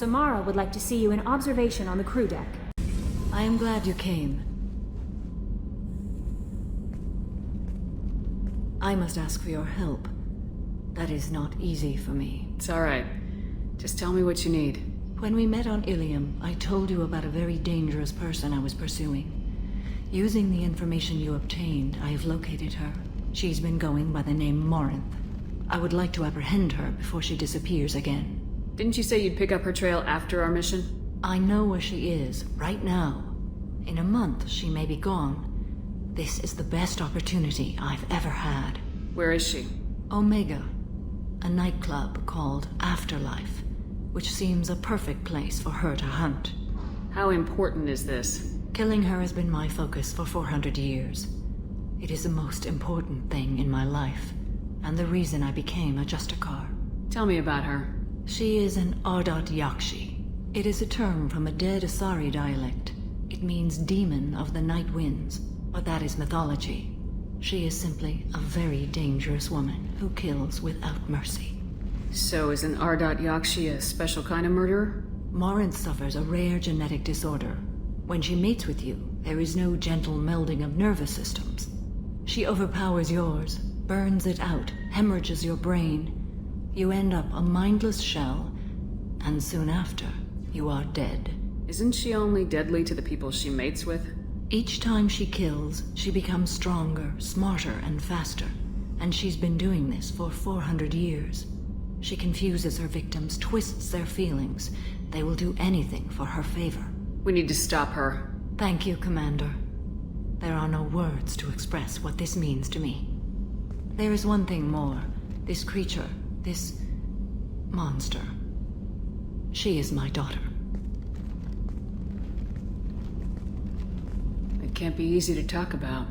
Samara would like to see you in observation on the crew deck. I am glad you came. I must ask for your help. That is not easy for me. It's alright. Just tell me what you need. When we met on Ilium, I told you about a very dangerous person I was pursuing. Using the information you obtained, I have located her. She's been going by the name Morinth. I would like to apprehend her before she disappears again. Didn't you say you'd pick up her trail after our mission? I know where she is, right now. In a month, she may be gone. This is the best opportunity I've ever had. Where is she? Omega, a nightclub called Afterlife, which seems a perfect place for her to hunt. How important is this? Killing her has been my focus for 400 years. It is the most important thing in my life, and the reason I became a Justicar. Tell me about her. She is an Ardat-Yakshi. It is a term from a dead Asari dialect. It means demon of the night winds, but that is mythology. She is simply a very dangerous woman who kills without mercy. So is an Ardat-Yakshi a special kind of murderer? Morinth suffers a rare genetic disorder. When she mates with you, there is no gentle melding of nervous systems. She overpowers yours, burns it out, hemorrhages your brain. You end up a mindless shell, and soon after, you are dead. Isn't she only deadly to the people she mates with? Each time she kills, she becomes stronger, smarter, and faster. And she's been doing this for 400 years. She confuses her victims, twists their feelings. They will do anything for her favor. We need to stop her. Thank you, Commander. There are no words to express what this means to me. There is one thing more. This creature, this monster. She is my daughter. It can't be easy to talk about.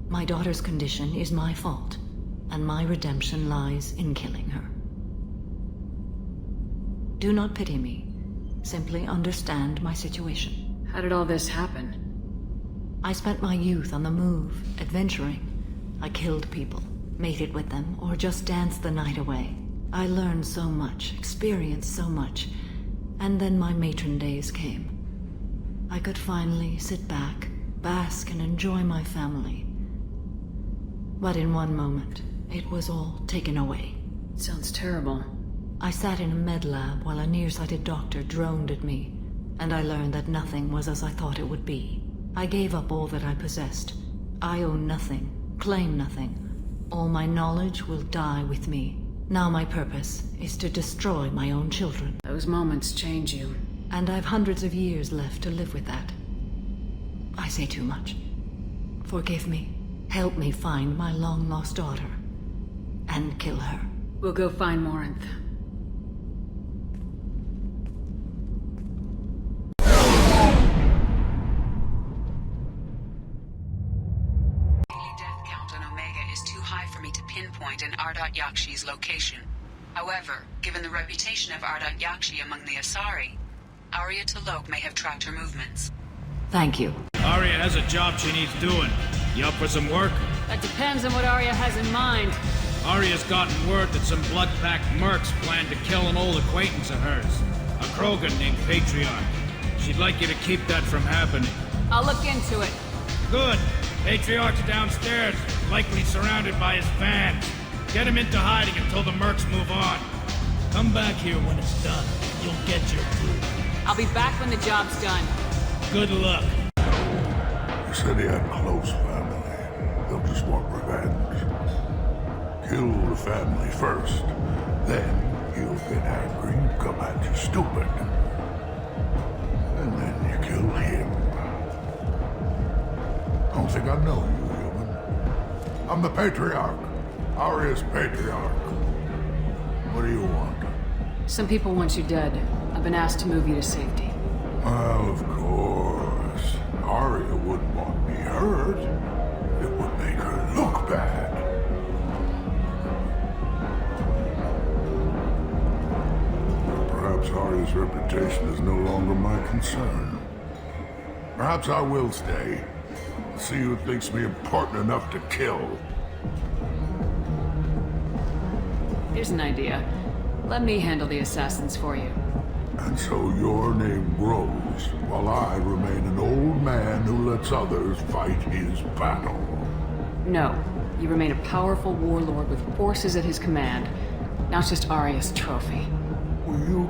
My daughter's condition is my fault, and my redemption lies in killing her. Do not pity me. Simply understand my situation. How did all this happen? I spent my youth on the move, adventuring. I killed people, mated with them, or just danced the night away. I learned so much, experienced so much, and then my matron days came. I could finally sit back, bask, and enjoy my family. But in one moment, it was all taken away. It sounds terrible. I sat in a med lab while a nearsighted doctor droned at me, and I learned that nothing was as I thought it would be. I gave up all that I possessed. I own nothing, claim nothing. All my knowledge will die with me. Now my purpose is to destroy my own children. Those moments change you. And I've hundreds of years left to live with that. I say too much. Forgive me. Help me find my long-lost daughter. And kill her. We'll go find Morinth. Pinpoint an Ardat-Yakshi's location. However, given the reputation of Ardat-Yakshi among the Asari, Arya T'Loak may have tracked her movements. Thank you. Arya has a job she needs doing. You up for some work? That depends on what Arya has in mind. Arya's gotten word that some blood-packed mercs plan to kill an old acquaintance of hers. A Krogan named Patriarch. She'd like you to keep that from happening. I'll look into it. Good. Patriarch's downstairs, likely surrounded by his fans. Get him into hiding until the mercs move on. Come back here when it's done. You'll get your due. I'll be back when the job's done. Good luck. He said he had close family. They'll just want revenge. Kill the family first. Then he'll get angry and come at you stupid. And then you kill him. I don't think I know you, human. I'm the Patriarch. Arya's Patriarch. What do you want? Some people want you dead. I've been asked to move you to safety. Well, of course. Arya wouldn't want me hurt. It would make her look bad. Perhaps Arya's reputation is no longer my concern. Perhaps I will stay. See who thinks me important enough to kill. Here's an idea. Let me handle the assassins for you. And so your name grows, while I remain an old man who lets others fight his battle. No. You remain a powerful warlord with forces at his command. Now it's just Arya's trophy. You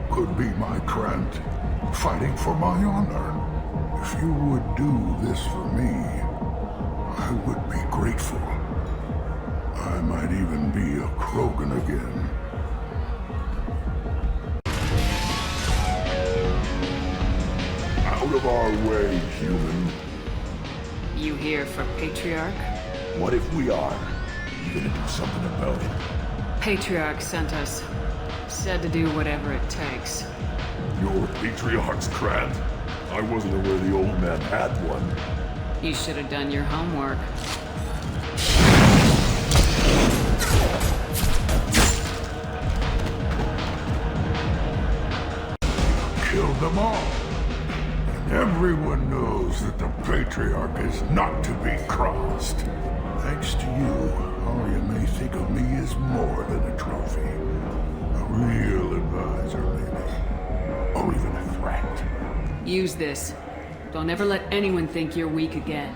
could be my Trent, fighting for my honor. If you would do this for me, I would be grateful. I might even be a Krogan again. Out of our way, human. You here for Patriarch? What if we are? You gonna do something about it? Patriarch sent us. Said to do whatever it takes. Your Patriarch's Grant? I wasn't aware the old man had one. You should have done your homework. Killed them all. And everyone knows that the Patriarch is not to be crossed. Thanks to you, Arya may think of me as more than a trophy. A real advisor, maybe. Or even a threat. Use this. Don't ever let anyone think you're weak again.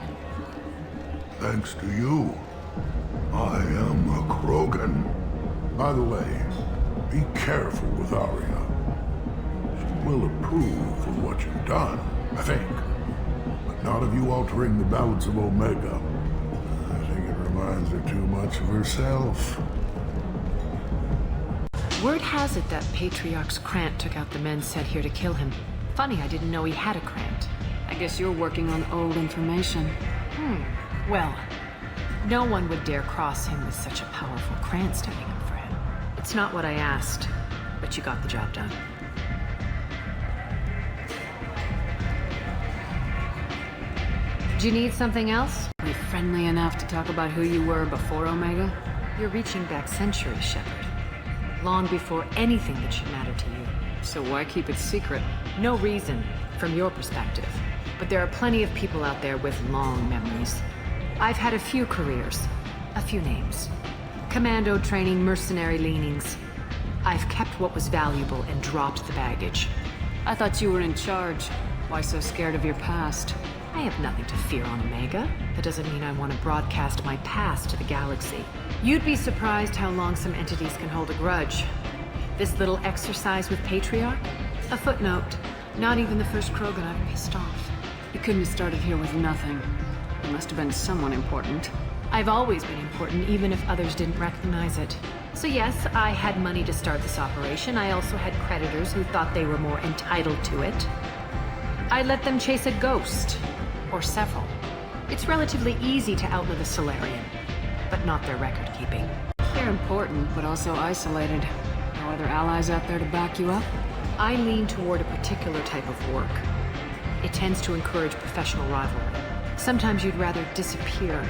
Thanks to you, I am a Krogan. By the way, be careful with Arya. She will approve of what you've done, I think. But not of you altering the balance of Omega. I think it reminds her too much of herself. Word has it that Patriarch's Krant took out the men sent here to kill him. Funny, I didn't know he had a Krant. I guess you're working on old information. Well, no one would dare cross him with such a powerful Krant standing up for him. It's not what I asked, but you got the job done. Do you need something else? Are you friendly enough to talk about who you were before Omega? You're reaching back centuries, Shepard. Long before anything that should matter to you. So why keep it secret? No reason, from your perspective. But there are plenty of people out there with long memories. I've had a few careers, a few names. Commando training, mercenary leanings. I've kept what was valuable and dropped the baggage. I thought you were in charge. Why so scared of your past? I have nothing to fear on Omega. That doesn't mean I want to broadcast my past to the galaxy. You'd be surprised how long some entities can hold a grudge. This little exercise with Patriarch? A footnote. Not even the first Krogan I've pissed off. You couldn't have started here with nothing. You must have been someone important. I've always been important, even if others didn't recognize it. So yes, I had money to start this operation. I also had creditors who thought they were more entitled to it. I let them chase a ghost. Or several. It's relatively easy to outlive a Solarian, but not their record-keeping. They're important, but also isolated. No other allies out there to back you up? I lean toward a particular type of work. It tends to encourage professional rivalry. Sometimes you'd rather disappear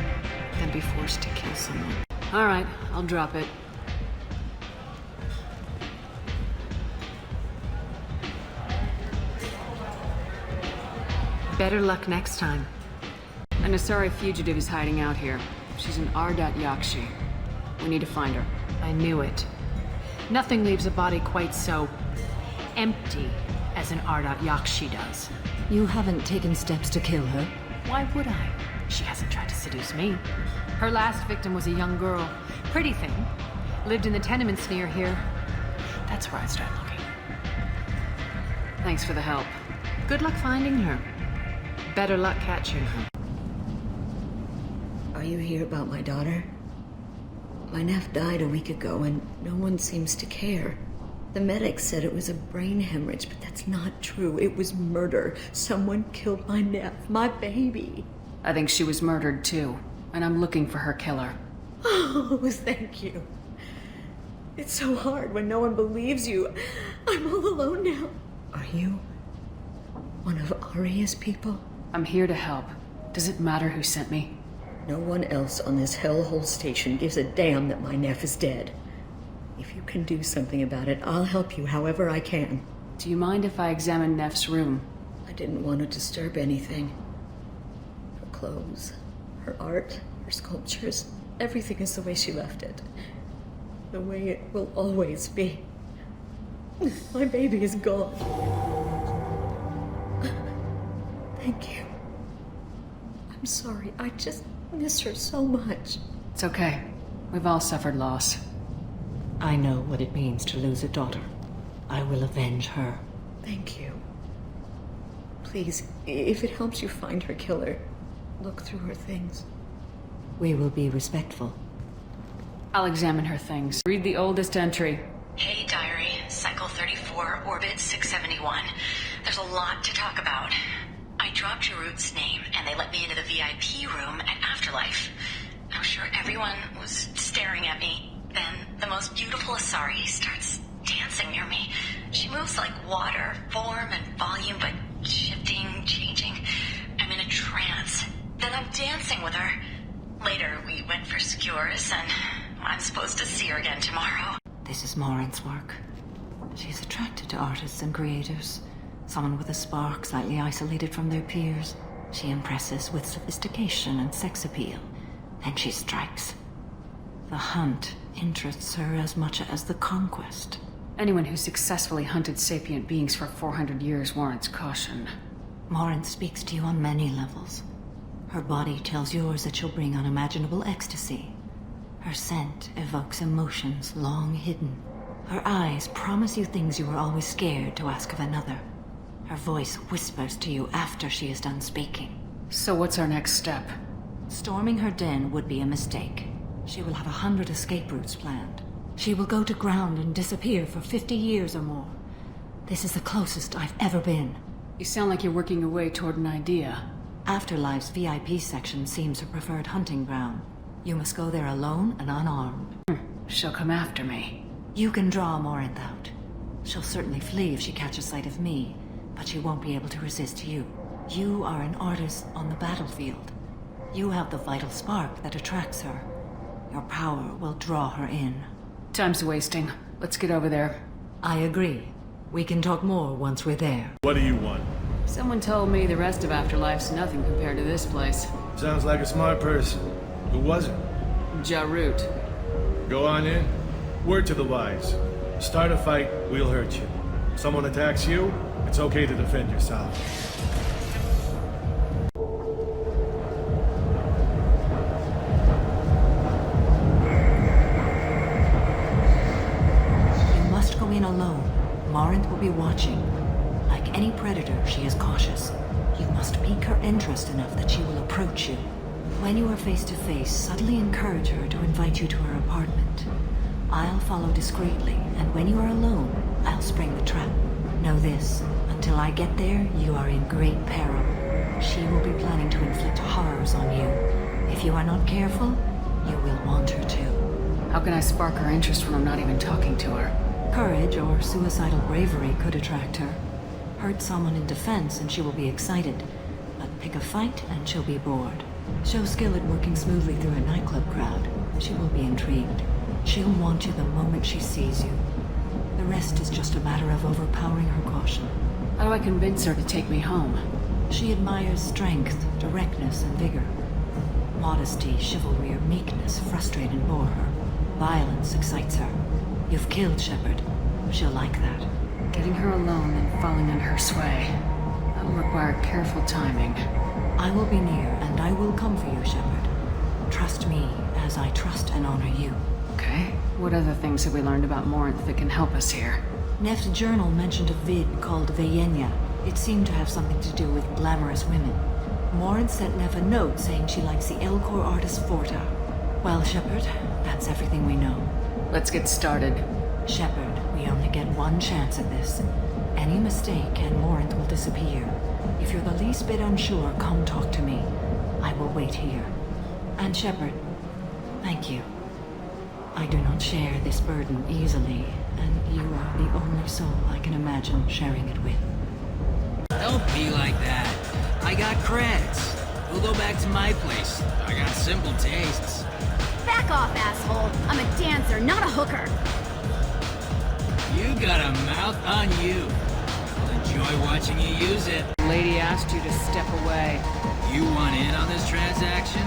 than be forced to kill someone. All right, I'll drop it. Better luck next time. An Asari fugitive is hiding out here. She's an Ardat-Yakshi. We need to find her. I knew it. Nothing leaves a body quite so empty as an Ardat-Yakshi does. You haven't taken steps to kill her? Why would I? She hasn't tried to seduce me. Her last victim was a young girl. Pretty thing. Lived in the tenements near here. That's where I'd start looking. Thanks for the help. Good luck finding her. Better luck catching her. Are you here about my daughter? My nephew died a week ago and no one seems to care. The medic said it was a brain hemorrhage, but that's not true. It was murder. Someone killed my nephew, my baby. I think she was murdered too, and I'm looking for her killer. Oh, thank you. It's so hard when no one believes you. I'm all alone now. Are you one of Arya's people? I'm here to help. Does it matter who sent me? No one else on this hellhole station gives a damn that my nephew is dead. If you can do something about it, I'll help you however I can. Do you mind if I examine Neff's room? I didn't want to disturb anything. Her clothes, her art, her sculptures, everything is the way she left it. the way it will always be. My baby is gone. Thank you. I'm sorry, I just miss her so much. It's okay. We've all suffered loss. I know what it means to lose a daughter. I will avenge her. Thank you. Please, if it helps you find her killer, look through her things. We will be respectful. I'll examine her things. Read the oldest entry. Hey, Diary. Cycle 34, Orbit 671. There's a lot to talk about. I dropped Jarut's name, and they let me into the VIP room at Afterlife. I'm sure everyone was staring at me. Then the most beautiful Asari starts dancing near me. She moves like water, form and volume, but shifting, changing. I'm in a trance. Then I'm dancing with her. Later, we went for skewers, and I'm supposed to see her again tomorrow. This is Morinth's work. She's attracted to artists and creators. Someone with a spark, slightly isolated from their peers. She impresses with sophistication and sex appeal. Then she strikes. The hunt interests her as much as the conquest. Anyone who successfully hunted sapient beings for 400 years warrants caution. Morinth speaks to you on many levels. Her body tells yours that she'll bring unimaginable ecstasy. Her scent evokes emotions long hidden. Her eyes promise you things you were always scared to ask of another. Her voice whispers to you after she is done speaking. So what's our next step? Storming her den would be a mistake. She will have 100 escape routes planned. She will go to ground and disappear for 50 years or more. This is the closest I've ever been. You sound like you're working your way toward an idea. Afterlife's VIP section seems her preferred hunting ground. You must go there alone and unarmed. She'll come after me. You can draw Morinth out. She'll certainly flee if she catches sight of me, but she won't be able to resist you. You are an artist on the battlefield. You have the vital spark that attracts her. Your power will draw her in. Time's wasting. Let's get over there. I agree. We can talk more once we're there. What do you want? Someone told me the rest of Afterlife's nothing compared to this place. Sounds like a smart person. Who was it? Jarut. Go on in. Word to the wise. Start a fight, we'll hurt you. Someone attacks you, it's okay to defend yourself. You must go in alone. Morinth will be watching. Like any predator, she is cautious. You must pique her interest enough that she will approach you. When you are face to face, subtly encourage her to invite you to her apartment. I'll follow discreetly, and when you are alone, I'll spring the trap. Know this, until I get there, you are in great peril. She will be planning to inflict horrors on you. If you are not careful, you will want her to. How can I spark her interest when I'm not even talking to her? Courage or suicidal bravery could attract her. Hurt someone in defense and she will be excited, but pick a fight and she'll be bored. Show skill at working smoothly through a nightclub crowd. She will be intrigued. She'll want you the moment she sees you. The rest is just a matter of overpowering her caution. How do I convince her to take me home? She admires strength, directness, and vigor. Modesty, chivalry, or meekness frustrate and bore her. Violence excites her. You've killed Shepard. She'll like that. Getting her alone and falling under her sway. That will require careful timing. I will be near, and I will come for you, Shepard. Trust me as I trust and honor you. Okay. What other things have we learned about Morinth that can help us here? Neft's journal mentioned a vid called Vayenya. It seemed to have something to do with glamorous women. Morinth sent Neff a note saying she likes the Elcor artist Forta. Well, Shepard, that's everything we know. Let's get started. Shepard, we only get one chance at this. Any mistake and Morinth will disappear. If you're the least bit unsure, come talk to me. I will wait here. And Shepard, thank you. I do not share this burden easily, and you are the only soul I can imagine sharing it with. Don't be like that. I got credits. We'll go back to my place. I got simple tastes. Back off, asshole. I'm a dancer, not a hooker. You got a mouth on you. I'll enjoy watching you use it. The lady asked you to step away. You want in on this transaction?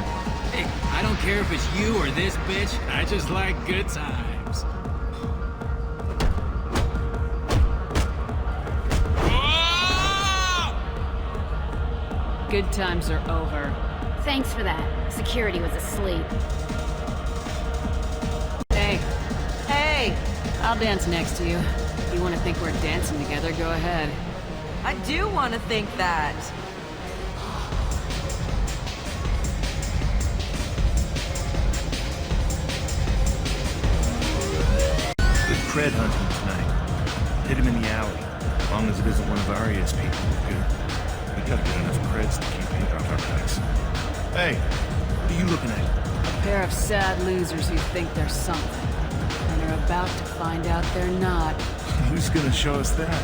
Hey, I don't care if it's you or this bitch. I just like good times. good times are over. Thanks for that. Security was asleep. Hey, Hey! I'll dance next to you. If you want to think we're dancing together, go ahead. I do want to think that. Good cred hunting tonight. Hit him in the alley. As long as it isn't one of Arya's people, we're good. We gotta get enough creds to keep paint off our backs. Hey, what are you looking at? A pair of sad losers who think they're something, and are about to find out they're not. Who's gonna show us that?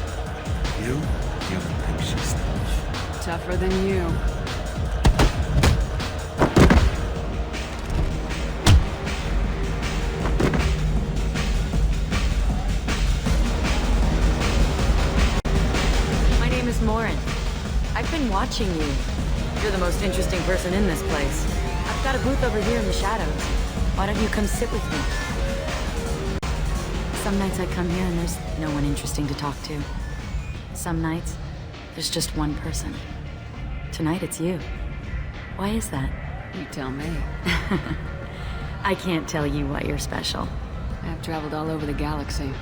You? You think she's tough? Tougher than you. My name is Morinth. I've been watching you. You're the most interesting person in this place. I've got a booth over here in the shadows. Why don't you come sit with me? Some nights I come here and there's no one interesting to talk to. Some nights, there's just one person. Tonight it's you. Why is that? You tell me. I can't tell you why you're special. I've traveled all over the galaxy.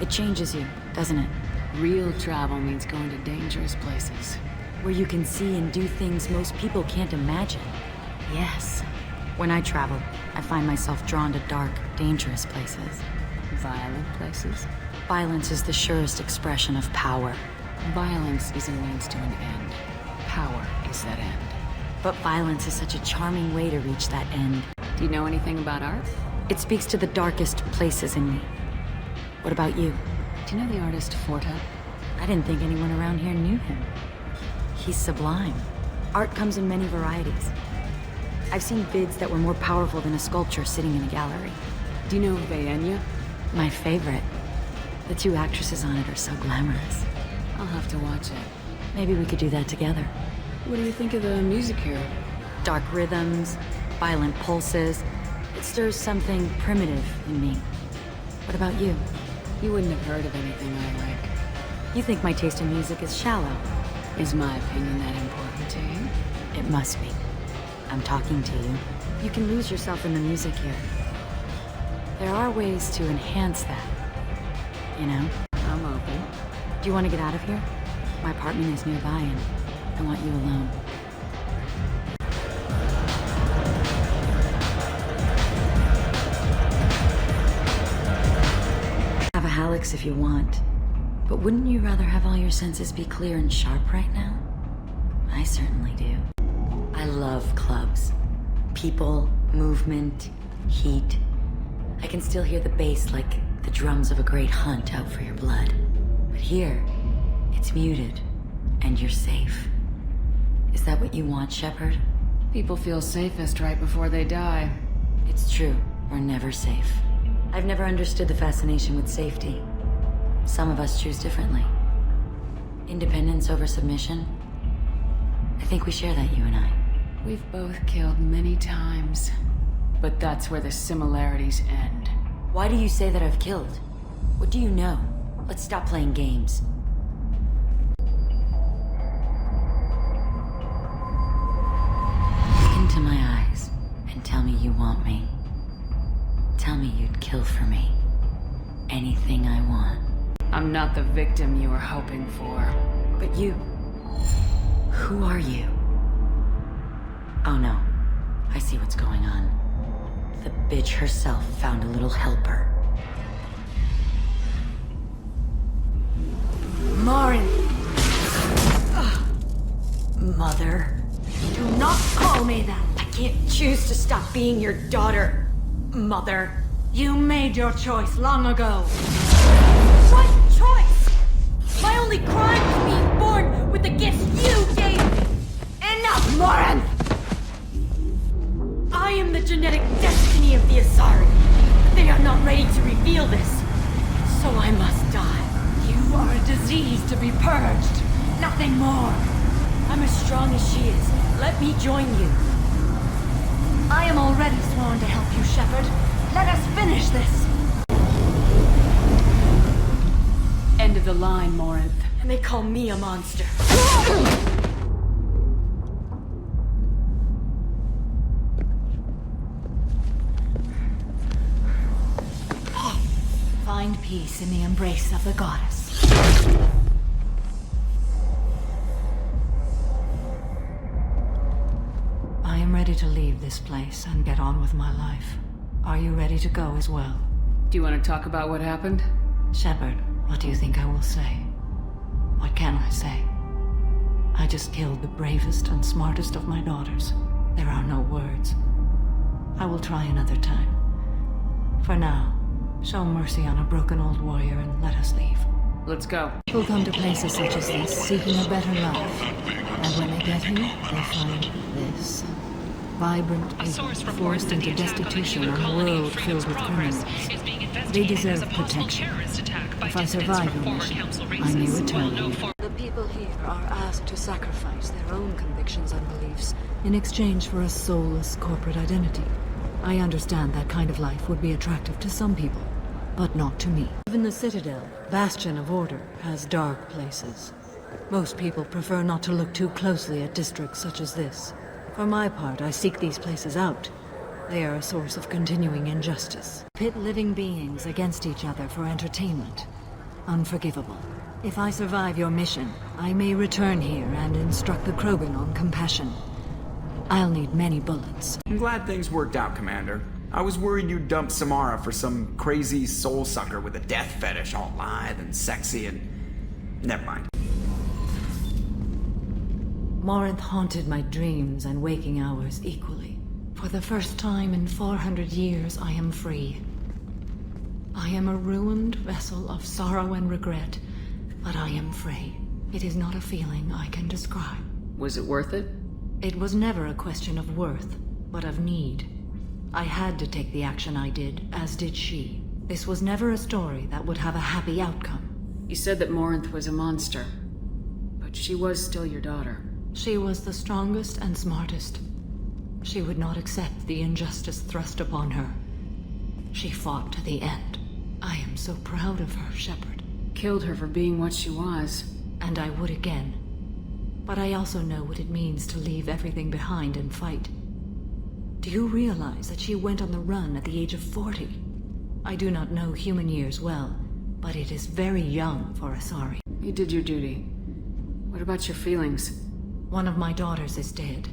It changes you, doesn't it? Real travel means going to dangerous places. Where you can see and do things most people can't imagine. Yes. When I travel, I find myself drawn to dark, dangerous places. Violent places? Violence is the surest expression of power. Violence is a means to an end. Power is that end. But violence is such a charming way to reach that end. Do you know anything about art? It speaks to the darkest places in me. What about you? Do you know the artist Forta? I didn't think anyone around here knew him. He's sublime. Art comes in many varieties. I've seen bids that were more powerful than a sculpture sitting in a gallery. Do you know Vayenya? My favorite. The two actresses on it are so glamorous. I'll have to watch it. Maybe we could do that together. What do you think of the music here? Dark rhythms, violent pulses. It stirs something primitive in me. What about you? You wouldn't have heard of anything I like. You think my taste in music is shallow. Is my opinion that important to you? It must be. I'm talking to you. You can lose yourself in the music here. There are ways to enhance that. You know? I'm open. Do you want to get out of here? My apartment is nearby and I want you alone. Have a Hallex if you want. But wouldn't you rather have all your senses be clear and sharp right now? I certainly do. I love clubs. People, movement, heat. I can still hear the bass like the drums of a great hunt out for your blood. But here, it's muted, and you're safe. Is that what you want, Shepard? People feel safest right before they die. It's true. We're never safe. I've never understood the fascination with safety. Some of us choose differently. Independence over submission? I think we share that, you and I. We've both killed many times. But that's where the similarities end. Why do you say that I've killed? What do you know? Let's stop playing games. Look into my eyes and tell me you want me. Tell me you'd kill for me. Anything I want. I'm not the victim you were hoping for. But you... who are you? Oh no. I see what's going on. The bitch herself found a little helper. Morinth! Mother. Do not call me that! I can't choose to stop being your daughter, Mother. You made your choice long ago. What choice? My only crime was being born with the gifts you gave me. Enough, Morinth! I am the genetic destiny of the Asari. They are not ready to reveal this. So I must die. You are a disease to be purged. Nothing more. I'm as strong as she is. Let me join you. I am already sworn to help you, Shepard. Let us finish this. End of the line, Morinth. And they call me a monster. Find peace in the embrace of the goddess. I am ready to leave this place and get on with my life. Are you ready to go as well? Do you want to talk about what happened? Shepard, what do you think I will say? What can I say? I just killed the bravest and smartest of my daughters. There are no words. I will try another time. For now, show mercy on a broken old warrior and let us leave. Let's go. People come to places such as this seeking a better life. And when they get here, they find this. Vibrant people forced into destitution on a world filled with criminals. They deserve protection. If I survive your mission, I may return. The people here are asked to sacrifice their own convictions and beliefs in exchange for a soulless corporate identity. I understand that kind of life would be attractive to some people, but not to me. Even the Citadel, bastion of order, has dark places. Most people prefer not to look too closely at districts such as this. For my part, I seek these places out. They are a source of continuing injustice. Pit living beings against each other for entertainment. Unforgivable. If I survive your mission, I may return here and instruct the Krogan on compassion. I'll need many bullets. I'm glad things worked out, Commander. I was worried you'd dump Samara for some crazy soul sucker with a death fetish, all lithe and sexy and... Never mind. Morinth haunted my dreams and waking hours equally. For the first time in 400 years, I am free. I am a ruined vessel of sorrow and regret, but I am free. It is not a feeling I can describe. Was it worth it? It was never a question of worth, but of need. I had to take the action I did, as did she. This was never a story that would have a happy outcome. You said that Morinth was a monster, but she was still your daughter. She was the strongest and smartest. She would not accept the injustice thrust upon her. She fought to the end. I am so proud of her, Shepard. Killed her for being what she was. And I would again. But I also know what it means to leave everything behind and fight. Do you realize that she went on the run at the age of 40? I do not know human years well, but it is very young for Asari. You did your duty. What about your feelings? One of my daughters is dead.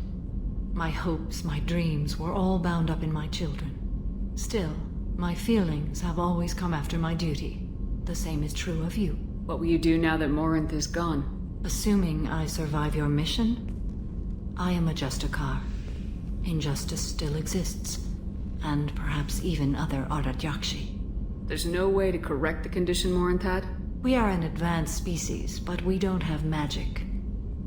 My hopes, my dreams were all bound up in my children. Still, my feelings have always come after my duty. The same is true of you. What will you do now that Morinth is gone? Assuming I survive your mission, I am a Justicar. Injustice still exists, and perhaps even other Ardat-Yakshi. There's no way to correct the condition Morinth had? We are an advanced species, but we don't have magic.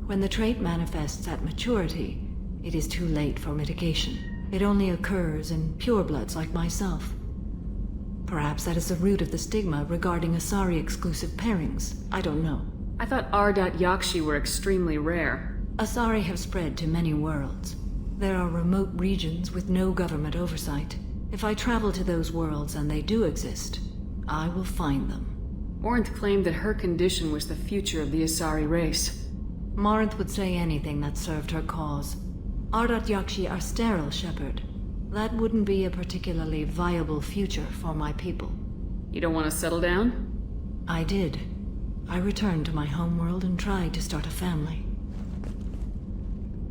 When the trait manifests at maturity, it is too late for mitigation. It only occurs in purebloods like myself. Perhaps that is the root of the stigma regarding Asari-exclusive pairings. I don't know. I thought Ardat-Yakshi were extremely rare. Asari have spread to many worlds. There are remote regions with no government oversight. If I travel to those worlds, and they do exist, I will find them. Morinth claimed that her condition was the future of the Asari race. Morinth would say anything that served her cause. Ardat-Yakshi are sterile, Shepard. That wouldn't be a particularly viable future for my people. You don't want to settle down? I did. I returned to my homeworld and tried to start a family.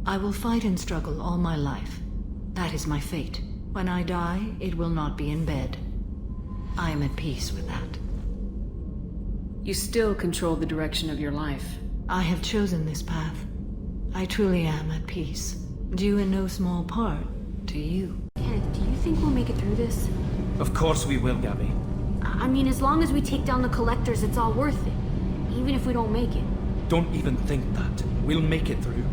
I will fight and struggle all my life. That is my fate. When I die, it will not be in bed. I am at peace with that. You still control the direction of your life. I have chosen this path. I truly am at peace. Due in no small part to you. Kenneth, do you think we'll make it through this? Of course we will, Gabby. I mean, as long as we take down the collectors, it's all worth it. Even if we don't make it. Don't even think that. We'll make it through.